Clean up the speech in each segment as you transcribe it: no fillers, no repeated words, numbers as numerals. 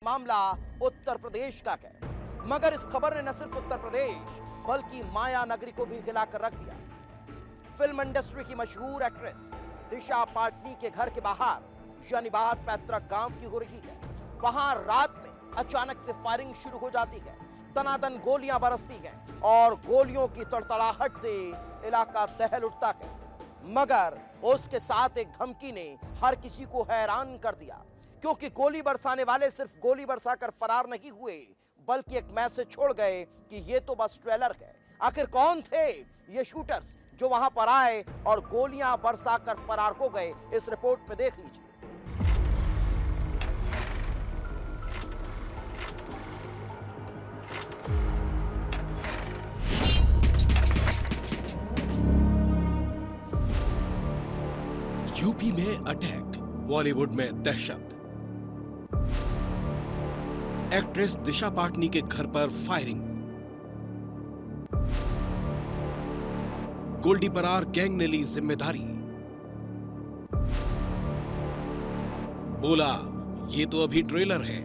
मामला उत्तर प्रदेश का है, मगर इस खबर ने न सिर्फ उत्तर प्रदेश बल्कि माया नगरी को भी हिलाकर रख दिया। फिल्म इंडस्ट्री की मशहूर एक्ट्रेस दिशा पाटनी के घर के बाहर यानी बाहर पैतृक गांव की हो रही है। वहां रात में अचानक से फायरिंग शुरू हो जाती है, तनातन गोलियां बरसती हैं और गोलियों की तड़तड़ाहट से इलाका दहल उठता है। मगर उसके साथ एक धमकी ने हर किसी को हैरान कर दिया, क्योंकि गोली बरसाने वाले सिर्फ गोली बरसाकर फरार नहीं हुए बल्कि एक मैसेज छोड़ गए कि ये तो बस ट्रेलर है। आखिर कौन थे ये शूटर्स जो वहां पर आए और गोलियां बरसाकर फरार हो गए, इस रिपोर्ट में देख लीजिए। यूपी में अटैक, बॉलीवुड में दहशत। एक्ट्रेस दिशा पाटनी के घर पर फायरिंग। गोल्डी बरार गैंग ने ली जिम्मेदारी। बोला ये तो अभी ट्रेलर है।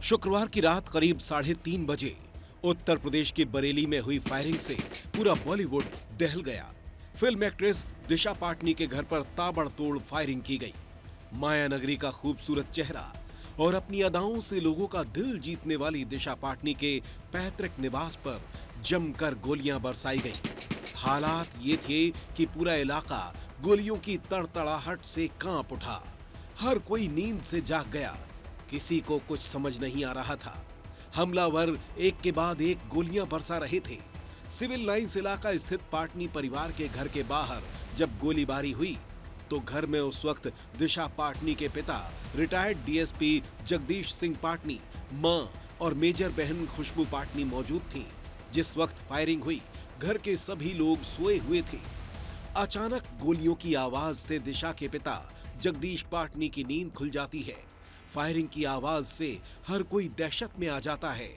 शुक्रवार की रात करीब 3:30 बजे उत्तर प्रदेश के बरेली में हुई फायरिंग से पूरा बॉलीवुड दहल गया। फिल्म एक्ट्रेस दिशा पाटनी के घर पर ताबड़तोड़ फायरिंग की गई। माया नगरी का खूबसूरत चेहरा और अपनी अदाओं से लोगों का दिल जीतने वाली दिशा पाटनी के पैतृक निवास पर जमकर गोलियां बरसाई गईं। हालात ये थे कि पूरा इलाका गोलियों की तड़तड़ाहट से कांप उठा। हर कोई नींद से जाग गया। किसी को कुछ समझ नहीं आ रहा था। हमलावर एक के बाद एक गोलियां बरसा रहे थे। सिविल लाइंस इलाका स्थित पाटनी परिवार के घर के बाहर जब गोलीबारी हुई तो घर में उस वक्त दिशा पाटनी के पिता रिटायर्ड डीएसपी जगदीश सिंह पाटनी, मां और मेजर बहन खुशबू पाटनी मौजूद थीं। जिस वक्त फायरिंग हुई घर के सभी लोग सोए हुए थे। अचानक गोलियों की आवाज से दिशा के पिता जगदीश पाटनी की नींद खुल जाती है। फायरिंग की आवाज से हर कोई दहशत में आ जाता है।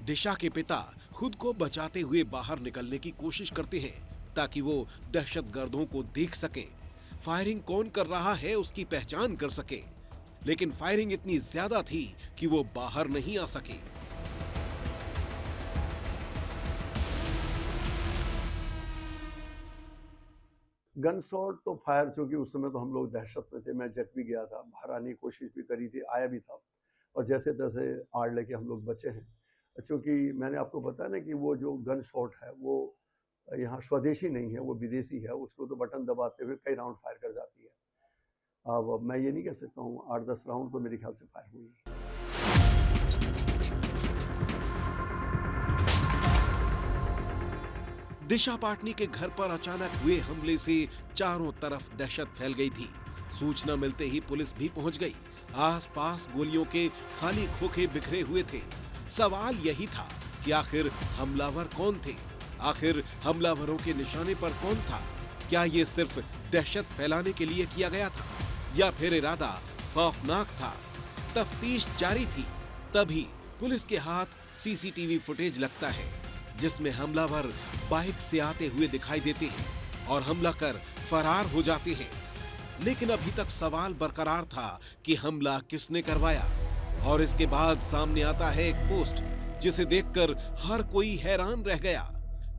दिशा के पिता खुद को बचाते हुए बाहर निकलने की कोशिश करते हैं ताकि वो दहशतगर्दों को देख सकें, फायरिंग कौन कर रहा है उसकी पहचान कर सके। लेकिन फायरिंग इतनी ज्यादा थी कि वो बाहर नहीं आ सके। गन शॉट तो फायर, चूंकि उस समय तो हम लोग दहशत में थे। मैं जग भी गया था, बाहर आने की कोशिश भी करी थी, आया भी था और जैसे तैसे आड़ लेके हम लोग बचे हैं। चूंकि मैंने आपको बताया ना कि वो जो गन शॉट है वो यहाँ स्वदेशी नहीं है, वो विदेशी है। उसको तो बटन दबाते हुए कई राउंड फायर कर जाती है। अब मैं ये नहीं कह सकता हूँ, 8-10 राउंड तो मेरे ख्याल से फायर हुई है। दिशा पाटनी के घर पर अचानक हुए हमले से चारों तरफ दहशत फैल गई थी। सूचना मिलते ही पुलिस भी पहुंच गई। आसपास गोलियों के खाली खोखे बिखरे हुए थे। सवाल यही था कि आखिर हमलावर कौन थे? आखिर हमलावरों के निशाने पर कौन था? क्या ये सिर्फ दहशत फैलाने के लिए किया गया था या फिर इरादा खौफनाक था? तफ्तीश जारी थी। तभी पुलिस के हाथ सीसीटीवी फुटेज लगता है जिसमें हमलावर बाइक से आते हुए दिखाई देते हैं और हमला कर फरार हो जाते हैं। लेकिन अभी तक सवाल बरकरार था कि हमला किसने करवाया। और इसके बाद सामने आता है एक पोस्ट जिसे देखकर हर कोई हैरान रह गया,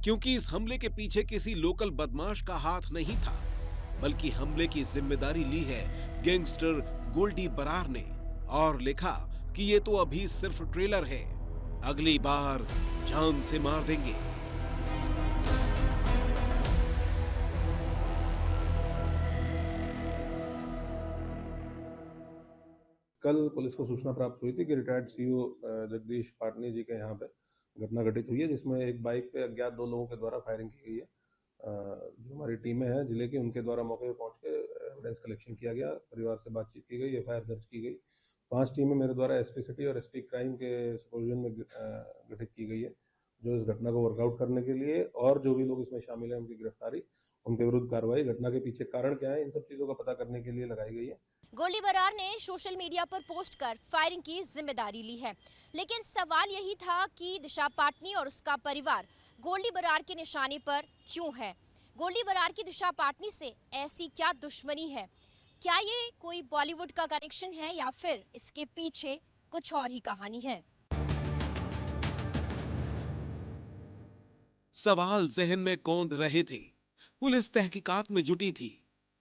क्योंकि इस हमले के पीछे किसी लोकल बदमाश का हाथ नहीं था, बल्कि हमले की जिम्मेदारी ली है गैंगस्टर गोल्डी बरार ने। और लिखा कि ये तो अभी सिर्फ ट्रेलर है, अगली बार जान से मार देंगे। कल पुलिस को सूचना प्राप्त हुई थी कि रिटायर्ड सीईओ जगदीश पाटनी जी के यहाँ पे घटना घटित हुई है, जिसमें एक बाइक पे अज्ञात 2 लोगों के द्वारा फायरिंग की गई है। जो हमारी टीमें हैं जिले की, उनके द्वारा मौके पर पहुंच के एविडेंस कलेक्शन किया गया, परिवार से बातचीत की गई, एफआईआर दर्ज की गई। 5 टीमें मेरे द्वारा एसपी सिटी और एसपी क्राइम के सुपरविजन में गठित की गई है, जो इस घटना को वर्कआउट करने के लिए और जो भी लोग इसमें शामिल हैं उनकी गिरफ्तारी उनके विरुद्ध कार्रवाई, घटना के पीछे कारण क्या है, इन सब चीजों का पता करने के लिए लगाई गई है। गोल्डी बरार ने सोशल मीडिया पर पोस्ट कर फायरिंग की जिम्मेदारी ली है, लेकिन सवाल यही था कि दिशा पाटनी और उसका परिवार गोल्डी बरार के निशाने पर क्यों है। गोल्डी बरार की दिशा पाटनी से ऐसी क्या दुश्मनी है? क्या ये कोई बॉलीवुड का कनेक्शन है या फिर इसके पीछे कुछ और ही कहानी है? सवाल जहन में कौंध रहे थे। पुलिस तहकीकात में जुटी थी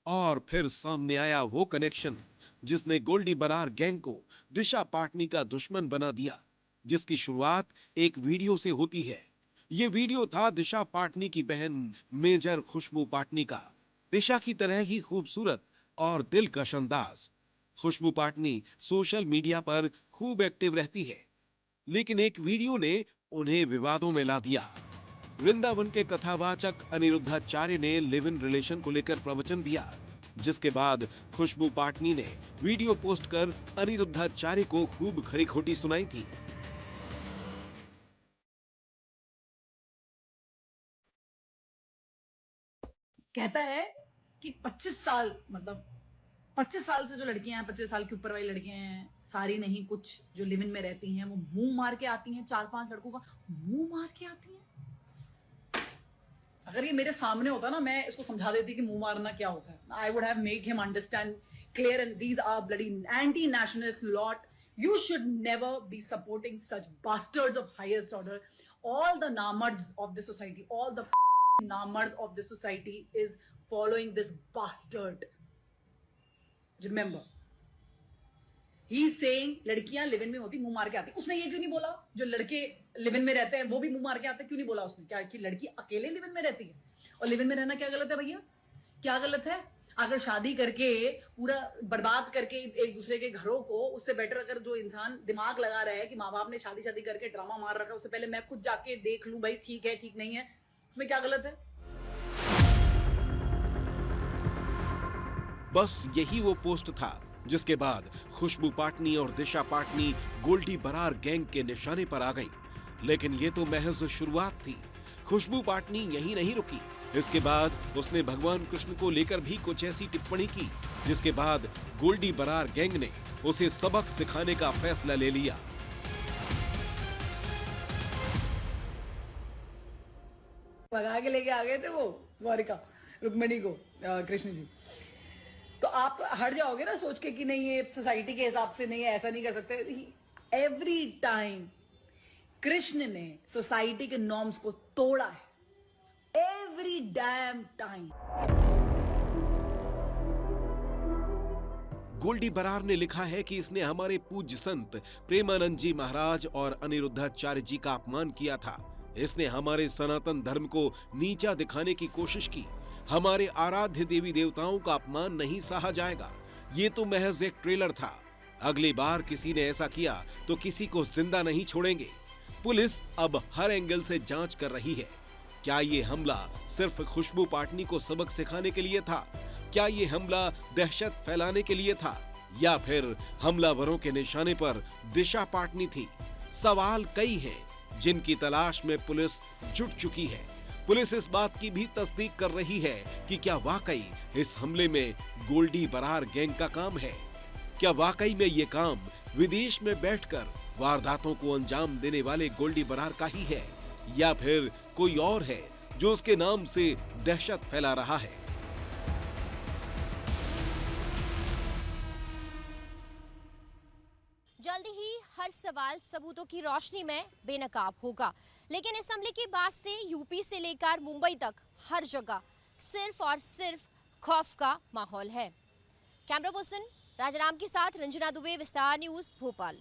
और फिर सामने आया वो कनेक्शन जिसने गोल्डी बरार गैंग को दिशा पाटनी का दुश्मन बना दिया, जिसकी शुरुआत एक वीडियो से होती है। ये वीडियो था दिशा पाटनी की बहन मेजर खुशबू पाटनी का। दिशा की तरह ही खूबसूरत और दिलकश अंदाज। खुशबू पाटनी सोशल मीडिया पर खूब एक्टिव रहती है, लेकिन एक वीडियो ने उन्हें विवादों में ला दिया। वृंदावन के कथावाचक अनिरुद्धाचार्य ने लिव इन रिलेशन को लेकर प्रवचन दिया, जिसके बाद खुशबू पाटनी ने वीडियो पोस्ट कर अनिरुद्धाचार्य को खूब खरी खोटी सुनाई थी। कहता है कि 25 साल मतलब 25 साल से जो लड़कियां हैं, 25 साल के ऊपर वाली लड़कियां हैं, सारी नहीं, कुछ जो लिव इन में रहती हैं, वो मुंह मार के आती हैं। 4-5 लड़कों का मुंह मार के आती हैं। अगर ये मेरे सामने होता ना, मैं इसको समझा देती कि मुंह मारना क्या होता है। I would have make him understand clear and these are bloody anti nationalist lot. You should never be supporting such bastards of highest order. All the namards of the society, all the namard of the society is following this bastard. Remember, he's saying लड़कियां live in में होती मुंह मार के आती. उसने ये क्यों नहीं बोला जो लड़के लिव इन में रहते हैं वो भी मुंह मार के आते? क्यों नहीं बोला उसने? क्या कि लड़की अकेले लिव इन में रहती है? और लिव इन में रहना क्या गलत है भैया? क्या गलत है? अगर शादी करके पूरा बर्बाद करके एक दूसरे के घरों को, उससे बेटर अगर जो इंसान दिमाग लगा रहा है कि माँ बाप ने शादी करके ड्रामा मार रखा है, उससे पहले मैं खुद जाके देख लूं भाई ठीक है ठीक नहीं है, उसमें क्या गलत है? बस यही वो पोस्ट था जिसके बाद खुशबू पाटनी और दिशा पाटनी गोल्डी बरार गैंग के निशाने पर आ गईं। लेकिन ये तो महज शुरुआत थी। खुशबू पाटनी यहीं नहीं रुकी। इसके बाद उसने भगवान कृष्ण को लेकर भी कुछ ऐसी टिप्पणी की जिसके बाद गोल्डी बरार गैंग ने उसे सबक सिखाने का फैसला ले लिया। भगा के लेके आ गए थे वो द्वारिका रुक्मिणी को, कृष्ण जी। तो आप हट जाओगे ना सोच के कि नहीं ये सोसाइटी के हिसाब से नहीं है, ऐसा नहीं कर सकते। एवरी टाइम कृष्ण ने सोसाइटी के नॉर्म्स को तोड़ा है, every damn time. Goldy Brar ने लिखा है कि इसने हमारे पूज्य संत प्रेमानंद जी महाराज और अनिरुद्धाचार्य जी का अपमान किया था। इसने हमारे सनातन धर्म को नीचा दिखाने की कोशिश की। हमारे आराध्य देवी देवताओं का अपमान नहीं सहा जाएगा। ये तो महज एक ट्रेलर था। अगली बार किसी ने ऐसा किया तो किसी को जिंदा नहीं छोड़ेंगे। पुलिस अब हर एंगल से जांच कर रही है। क्या ये हमला सिर्फ खुशबू पाटनी को सबक सिखाने के लिए था? क्या ये हमला दहशत फैलाने के लिए था? या फिर हमलावरों के निशाने पर दिशा पाटनी थी? सवाल कई हैं जिनकी तलाश में पुलिस जुट चुकी है। पुलिस इस बात की भी तस्दीक कर रही है कि क्या वाकई इस हमले में गोल्डी बरार गैंग का काम है। क्या वाकई में ये काम विदेश में बैठकर वारदातों को अंजाम देने वाले गोल्डी बरार का ही है, या फिर कोई और है जो उसके नाम से दहशत फैला रहा है। जल्दी ही हर सवाल सबूतों की रोशनी में बेनकाब होगा, लेकिन इस हमले के बाद से यूपी से लेकर मुंबई तक हर जगह सिर्फ और सिर्फ खौफ का माहौल है। कैमरा पर्सन राजाराम के साथ रंजना दुबे, विस्तार न्यूज़, भोपाल।